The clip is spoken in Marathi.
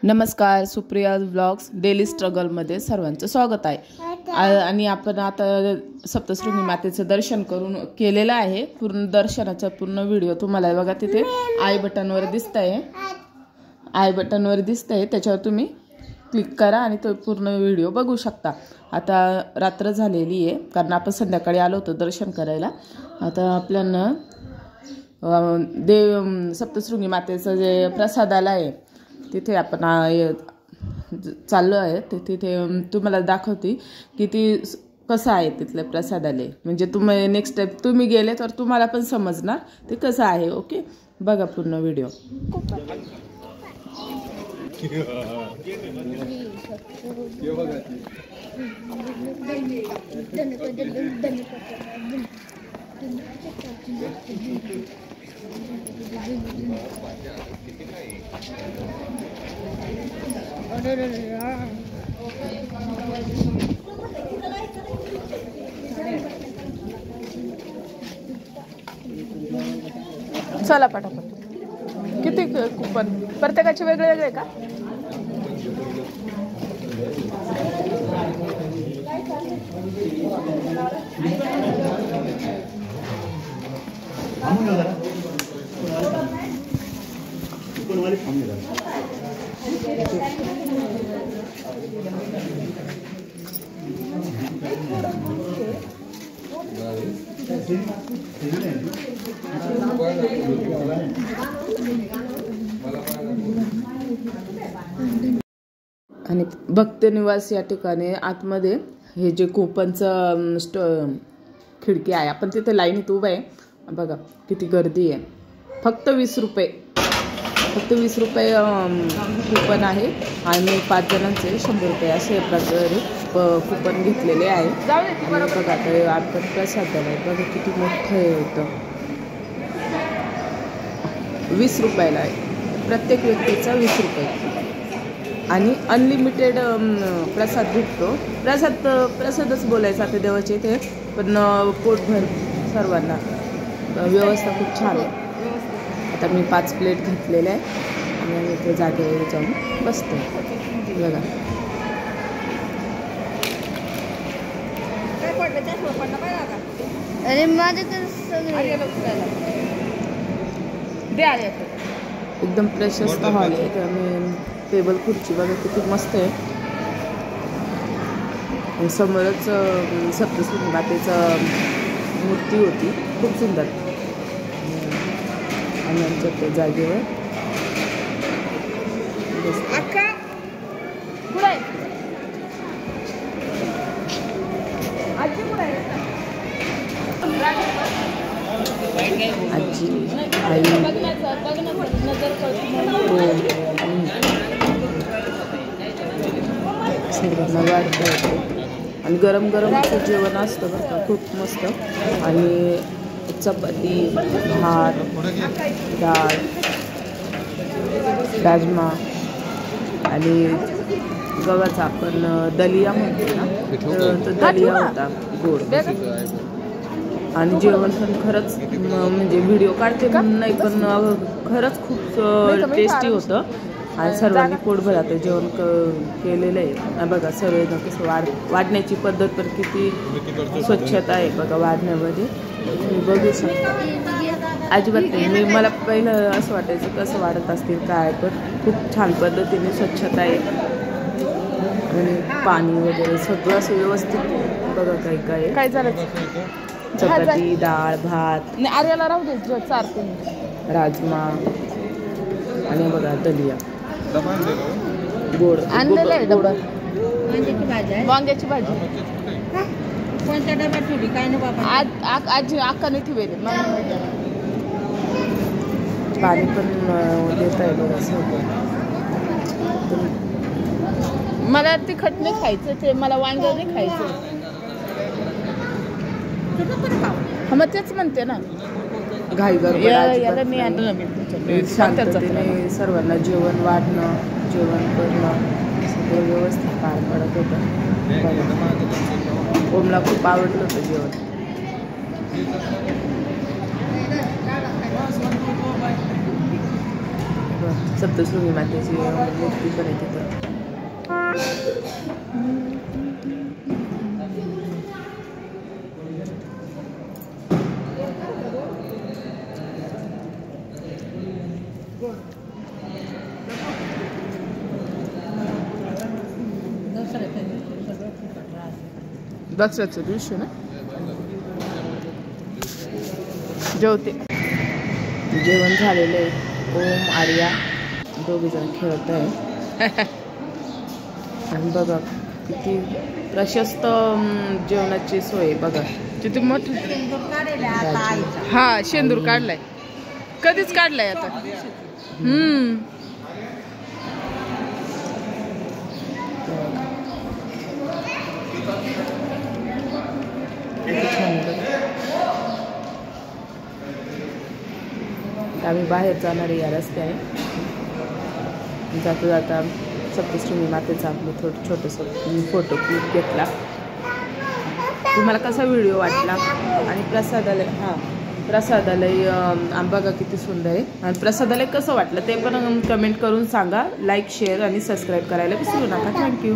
नमस्कार, सुप्रिया व्लॉग्स डेली स्ट्रगलमध्ये सर्वांचं स्वागत आहे। आणि आपण आता सप्तशृंगी मातेचं दर्शन केलेलं आहे। पूर्ण दर्शनाचा पूर्ण व्हिडिओ तुम्हाला बघा तिथे आय बटनवर दिसतंय त्याच्यावर तुम्ही क्लिक करा आणि तो पूर्ण व्हिडिओ बघू शकता। आता रात्र झालेली आहे कारण आपण संध्याकाळी आलो होतो दर्शन करायला। आता आपल्याला सप्तशृंगी मातेचं जे प्रसादाला आहे तिथे आपण चाललो आहे। तिथे तुम्हाला दाखवते की ती कसं आहे तिथले प्रसादालय, म्हणजे तुम्ही नेक्स्ट टाइम तुम्ही गेले तर तुम्हाला पण समजणार ते कसं आहे। ओके, बघा पूर्ण व्हिडिओ। चला पटापट। किती कुपन प्रत्येकाचे वेगळे वेगळे का? आणि भक्त निवास या ठिकाणी आतमध्ये हे जे कुपनचं खिडकी आहे, आपण तिथे लाईनीत उभं आहे। बघा किती गर्दी आहे। फक्त 20 रुपये कुपन आहे आणि 5 जणांचे 100 रुपये असे प्रकारे कुपन घेतलेले आहे। बघा ते आपण प्रसाद आहे, बघा किती मोठं आहे होतं। 20 रुपयाला आहे, प्रत्येक व्यक्तीचा 20 रुपये आणि अनलिमिटेड प्रसाद भेटतो। प्रसादच बोलायचा आता देवाचे ते, पण पोटभर सर्वांना व्यवस्था खूप छान आहे। आता मी 5 प्लेट घेतलेल्या आहे आणि मी इथे जागेवर जाऊन बसते। बघा अरे एकदम प्रशस्त हॉल आहे आणि टेबल खुर्ची बघा किती मस्त आहे। समोरच सप्तशृंगी मातेचं मूर्ती होती, खूप सुंदर। आणि आमच्या त्या जागेवर आजी आई सर्वांना वाढता येते आणि गरम जेवण असतं बरं का, खूप मस्त। आणि चपाती, भात, डाळ, राजमा आणि गव्हाचा आपण दलिया म्हणतो ना, तो दलिया होता गोड। आणि जेवण पण खरंच म्हणजे व्हिडिओ काढते म्हणून नाही, पण खरंच खूप टेस्टी होतं आणि सर्वांनी पोटभर आता जेवण केलेलं आहे। बघा सर्व कसं वाढण्याची पद्धत पण किती स्वच्छता आहे बघा वाढण्यामध्ये, तुम्ही बघू शकता। अजिबात नाही, मला पहिलं असं वाटायचं कसं वाढत असतील काय, पण खूप छान पद्धतीने स्वच्छता आहे आणि पाणी वगैरे सगळं असं व्यवस्थित। बघा काय झालं, चपाती, डाळ, भात, आर्याला राहू दे चारते, राजमा आणि बघा दलिया गोड आणलेलं आहे डबा, वांग्याची भाजी। कोणत्या डब्यात ठेवली काय ना बाबा? आजी अक्काने ठेवले। पाणी पण देत आहे बघा सगळं। मला तिखट नाही खायचं, ते मला वांगं नाही खायचं। मग तेच म्हणते ना, घाई याला मी आणलं मी शांततेने सर्वांना जेवण वाढणं, जेवण करणं सगळं व्यवस्थित पार पडत होतं। ओमला खूप आवडलं होतं जेवण। सप्तशृंगी मातेची मूर्ती पण आहे तिथं. दसऱ्याच्या दिवशी ना जेवते. जेवण झालेलं आहे. ओम आर्या दोघे जण खेळत आहे. आणि बघा किती प्रशस्त जेवणाची सोय बघा. किती मोठं. हा शेंदूर काढलाय. कधीच काढलाय आता. आम्ही बाहेर जाणार या रस्त्याने. जाता जाता सप्तशृंगी मातेचा आपलं छोटंसं फोटो क्लिक घेतला. तुम्हाला कसा व्हिडिओ वाटला आणि प्रसादालय बघा किती सुंदर आहे. आणि प्रसादालय कसं वाटलं ते पण कमेंट करून सांगा. लाईक शेअर आणि सबस्क्राईब करायला विसरू नका. थँक्यू.